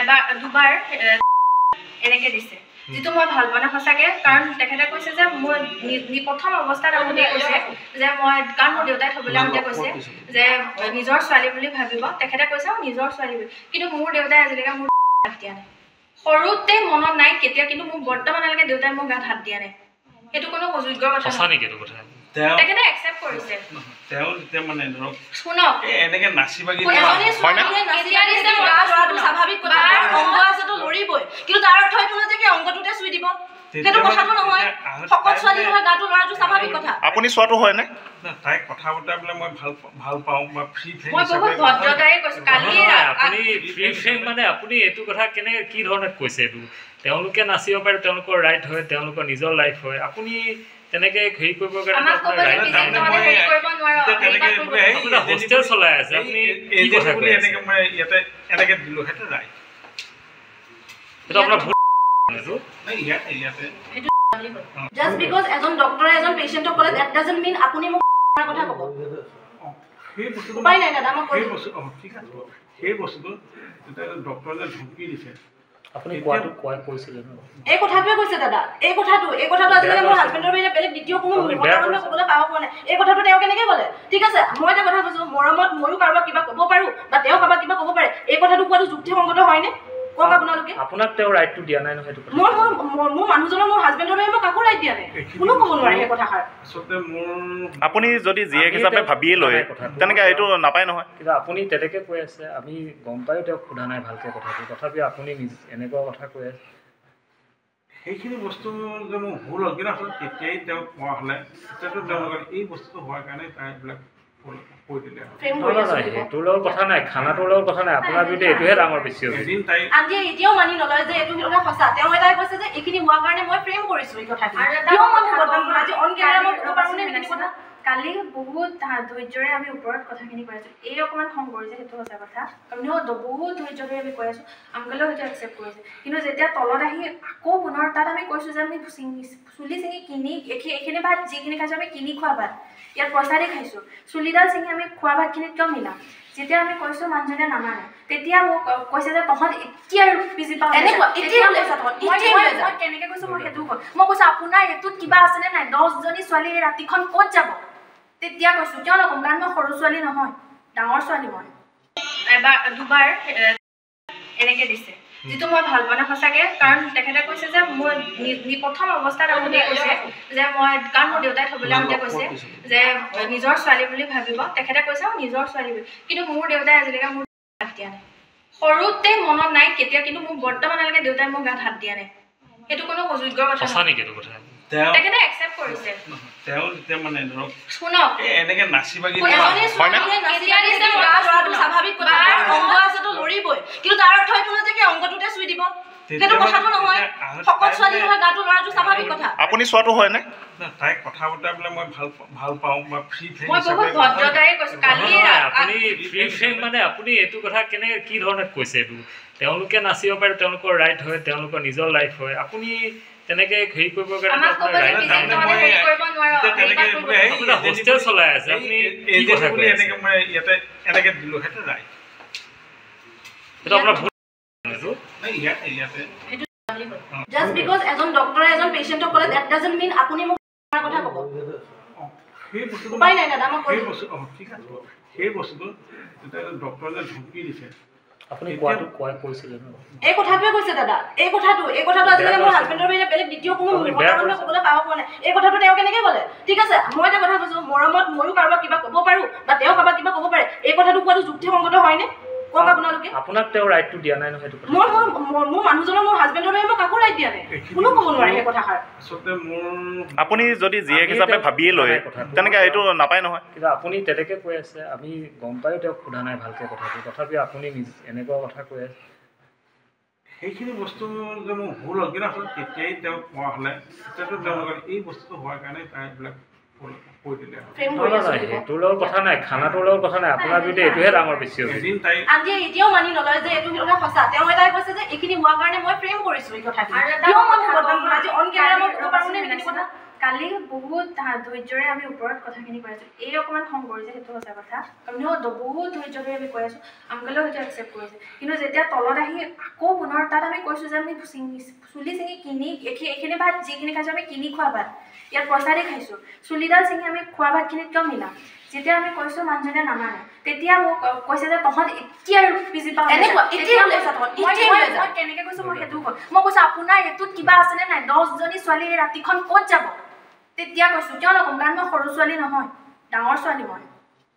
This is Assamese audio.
এবাৰ দুবাৰ এনেকৈ দিছে যিটো মই ভাল পোৱা নাই সঁচাকৈ কাৰণ তেখেতে কৈছে যে মোৰ প্ৰথম অৱস্থাত আপুনি কৈছে যে মই কাৰণ মোৰ দেউতাই থ'বলৈ আহোঁতে কৈছে যে নিজৰ ছোৱালী বুলি ভাবিব তেখেতে কৈছে নিজৰ ছোৱালী বুলি কিন্তু মোৰ দেউতাই আজিলৈকে মোৰ হাত দিয়া নাই সৰুতে মনত নাই কেতিয়া কিন্তু মোক বৰ্তমানলৈকে দেউতাই মোৰ গাত হাত দিয়া নাই সেইটো কোনো অযোগ্য কথা নহয় তেখেতে একচেপ্ট কৰিছে তেওঁ যেতিয়া মানে ধৰক শুনক এনেকে নাচি বাগি স্বাভাৱিক কথা অংগ আছেতো লৰিবই কিন্তু তাৰ অৰ্থ এইটো নহয় যে অংগটোতে চুই দিব সেইটো কথাটো নহয় সকলো ছোৱালী নহয় গাটো লৰাটো স্বাভাৱিক কথা আপুনি চোৱাটো হয় নে তাই কথা বতৰাবিলাক মই ভাল পাওঁ বা ফ্ৰী ফ্ৰেম মই বহুত ভদ্ৰতাৰে কৈছো কালি আপুনি ফ্ৰী ফ্ৰেম মানে আপুনি এইটো কথা কেনেকৈ কি ধৰণে কৈছে এইটো তেওঁলোকে নাচিব পাৰে তেওঁলোকৰ ৰাইট হয় তেওঁলোকৰ নিজৰ লাইফ হয় আপুনি তেনেকে হেৰি কৰিবৰ কাৰণে হোষ্টেল চলাই আছে আপুনি কি কথা কৈ আছে এনেকে দিলো সেইটো ৰাইট সেইটো আপোনাৰ ভুল জাস্ট বিকজ এজন ডক্টৰে এজন পেশেন্টক ক'লে দ্যাট ডাজন্ট মিন আপুনি মোক কথা ক'ব সেই বস্তুটো উপায় নাই দাদা মই সেই বস্তু ঠিক আছে সেই বস্তুটো ডক্টৰে ধমকি দিছে আপুনি কোৱাটো কৈছিলে ন এই কথাটোৱে কৈছে দাদা এই কথাটো আজিলৈকে মোৰ হাজবেণ্ডৰ বাহিৰে বেলেগ দ্বিতীয় কোনো মতা মানুহে ক'বলৈ পাব পৰা নাই এই কথাটো তেওঁ কেনেকৈ ক'লে ঠিক আছে মই এটা কথা কৈছোঁ মৰমত ময়ো কাৰোবাক কিবা ক'ব পাৰোঁ বা তেওঁ কাৰোবাক কিবা ক'ব পাৰে এই কথাটো কোৱাটো যুক্তিসংগত হয়নে কওক আপোনালোকে আপোনাক তেওঁ ৰাইটটো দিয়া নাই নহয় সেইটো মোৰ মানুহজনৰ মোৰ হাজবেণ্ডৰ বাহিৰে মই কাকো ৰাইট দিয়া নাই কোনো ক'ব নোৱাৰে সেই কথাষাৰ আপুনি যদি জীয়েক হিচাপে ভাবিয়ে লয় তেনেকৈ এইটো নাপায় নহয় কিন্তু আপুনি তেনেকৈ কৈ আছে আমি গম পায়ো তেওঁক সোধা নাই ভালকৈ কথাটো তথাপিও আপুনি এনেকুৱা কথা কৈ আছে সেইখিনি বস্তু যে মোৰ ভুল হ'ল কিন্তু আচলতে তেতিয়াই তেওঁক কোৱা হ'লে তেতিয়াতো তেওঁলোকে এই বস্তুটো হোৱাৰ কাৰণে তাই এইবিলাক কৈ দিলে সেইটোৰ লগত কথা নাই খানাটোৰ লগত কথা নাই আপোনাৰ বিৰুদ্ধে এইটোহে ডাঙৰ বেছি হ'ব আন্টিয়ে এতিয়াও মানি নলয় যে এইটো কথা সঁচা তেওঁ এটাই কৈছে যে এইখিনি হোৱাৰ কাৰণে মই প্ৰেম কৰিছোঁ এই কথাখিনি আজি অন কেমেৰা মই ক'ব পাৰোঁ নে এইখিনি কথা কালি বহুত ধৈৰ্যৰে আমি ওপৰত কথাখিনি কৈ আছোঁ এই অকণমান খং কৰিছে সেইটো সঁচা কথা আমিও বহুত ধৈৰ্যৰে আমি কৈ আছোঁ আংকলেও সেইটো একচেপ্ট কৰিছে কিন্তু যেতিয়া তলত আহি আকৌ পুনৰ তাত আমি কৈছোঁ যে আমি চুলি চিঙি কিনি এইখিনি ভাত যিখিনি খাইছোঁ আমি কিনি খোৱা ভাত ইয়াত পইচা দি খাইছোঁ চুলিডাল চিঙি আমি খোৱা ভাতখিনিত কিয় মিলাম যেতিয়া আমি কৈছোঁ মানুহজনে নামানে তেতিয়া মোক কৈছে যে তহঁত এতিয়া আৰু পিজি পাওঁ মই কেনেকৈ কৈছোঁ মই সেইটো কওঁ মই কৈছোঁ আপোনাৰ এইটোত কিবা আছেনে নাই 10জনী ছোৱালী ৰাতিখন ক'ত যাব তেতিয়া কৈছোঁ কিয় নক'ম কাৰণ মই সৰু ছোৱালী নহয় ডাঙৰ ছোৱালী মই এবাৰ দুবাৰ এনেকৈ দিছে যিটো মই ভাল পোৱা নাই সঁচাকৈ কাৰণ তেখেতে কৈছে যে মোৰ প্ৰথম অৱস্থাত আপুনি কৈছে যে মই কাৰণ মোৰ দেউতাই থ'বলৈ আহোঁতে কৈছে যে নিজৰ ছোৱালী বুলি ভাবিব তেখেতে কৈছে নিজৰ ছোৱালী বুলি কিন্তু মোৰ দেউতাই আজিলৈকে মোৰ হাত দিয়া নাই সৰুতে মনত নাই কেতিয়া কিন্তু মোক বৰ্তমানলৈকে দেউতাই মোৰ গাত হাত দিয়া নাই সেইটো কোনো অযোগ্য কথা নহয় তেখেতে একচেপ্ট কৰিছে তেওঁ যেতিয়া মানে ধৰক শুনক এনেকে নাচি বাগি স্বাভাৱিক কথা অংগ আছেতো লৰিবই কিন্তু তাৰ অৰ্থ এইটো নহয় যে অংগটোতে চুই দিব সেইটো কথাটো নহয় সকলো ছোৱালী নহয় গাটো লৰাটো স্বাভাৱিক কথা আপুনি চোৱাটো হয় নে তাই কথা বতৰাবিলাক মই ভাল পাওঁ বা ফ্ৰী ফ্ৰেম মই বহুত ভদ্ৰতাৰে কৈছোঁ কালি আপুনি ফ্ৰী ফ্ৰেম মানে আপুনি এইটো কথা কেনেকৈ কি ধৰণে কৈছে এইটো তেওঁলোকে নাচিব পাৰে তেওঁলোকৰ ৰাইট হয় তেওঁলোকৰ নিজৰ লাইফ হয় আপুনি তেনেকে হেৰি কৰিবৰ কাৰণে হোষ্টেল চলাই আছে আপুনি কি কথা কৈ আছে এনেকে দিলো সেইটো ৰাইট সেইটো আপোনাৰ ভুল জাস্ট বিকজ এজন ডক্টৰে এজন পেশেন্টক ক'লে দ্যাট ডাজন্ট মিন আপুনি মোক কথা ক'ব সেই বস্তুটো উপায় নাই দাদা মই সেই বস্তু ঠিক আছে সেই বস্তুটো ডক্টৰে যে ধমকি দিছে আপুনি কোৱাটো কৈছিলে ন এই কথাটোৱে কৈছে দাদা এই কথাটো আজিলৈকে মোৰ হাজবেণ্ডৰ বাহিৰে বেলেগ দ্বিতীয় কোনো মতা মানুহে ক'বলৈ পাব পৰা নাই এই কথাটো তেওঁ কেনেকৈ ক'লে ঠিক আছে মই এটা কথা কৈছোঁ মৰমত ময়ো কাৰোবাক কিবা ক'ব পাৰোঁ বা তেওঁ কাৰোবাক কিবা ক'ব পাৰে এই কথাটো কোৱাটো যুক্তিসংগত হয়নে কওক আপোনালোকে আপোনাক তেওঁ ৰাইটটো দিয়া নাই নহয় সেইটো মোৰ মানুহজনৰ মোৰ হাজবেণ্ডৰ বাহিৰে মই কাকো ৰাইট দিয়া নাই কোনো ক'ব নোৱাৰে সেই কথাষাৰ আচলতে মোৰ আপুনি যদি জীয়েক হিচাপে ভাবিয়ে লয় তেনেকৈ এইটো নাপায় নহয় কিন্তু আপুনি তেনেকৈ কৈ আছে আমি গম পায়ো তেওঁক সোধা নাই ভালকৈ কথাটো তথাপিও আপুনি এনেকুৱা কথা কৈ আছে সেইখিনি বস্তু যে মোৰ ভুল হ'ল কিন্তু আচলতে তেতিয়াই তেওঁক কোৱা হ'লে তেতিয়াতো তেওঁলোকে এই বস্তুটো হোৱাৰ কাৰণে তাই এইবিলাক কৈ দিলে সেইটোৰ লগত কথা নাই খানাটোৰ লগত কথা নাই আপোনাৰ বিৰুদ্ধে এইটোহে ডাঙৰ বেছি হ'ব আন্টিয়ে এতিয়াও মানি নলয় যে এইটো কথা সঁচা তেওঁ এটাই কৈছে যে এইখিনি হোৱাৰ কাৰণে মই প্ৰেম কৰিছোঁ এই কথাখিনি আজি অন কেমেৰা মই ক'ব পাৰোঁ নে এইখিনি কথা কালি বহুত ধৈৰ্যৰে আমি ওপৰত কথাখিনি কৈ আছোঁ এই অকণমান খং কৰিছে সেইটো সঁচা কথা আপুনিও বহুত ধৈৰ্যৰে আমি কৈ আছোঁ আংকলেও সেইটো একচেপ্ট কৰিছে কিন্তু যেতিয়া তলত আহি আকৌ পুনৰ তাত আমি কৈছোঁ যে আমি চুলি চিঙি কিনি এইখিনি ভাত যিখিনি খাইছোঁ আমি কিনি খোৱা ভাত ইয়াত পইচা দি খাইছোঁ চুলিডাল চিঙি আমি খোৱা ভাতখিনিত কিয় মিলাম যেতিয়া আমি কৈছোঁ মানুহজনে নামানে তেতিয়া মোক কৈছে যে তহঁত এতিয়া পিজি পাওঁ মই কেনেকৈ কৈছোঁ মই সেইটো কওঁ মই কৈছোঁ আপোনাৰ এইটোত কিবা আছেনে নাই 10জনী ছোৱালী ৰাতিখন ক'ত যাব তেতিয়া কৈছোঁ কিয় নক'ম কাৰণ মই সৰু ছোৱালী নহয় ডাঙৰ ছোৱালী মই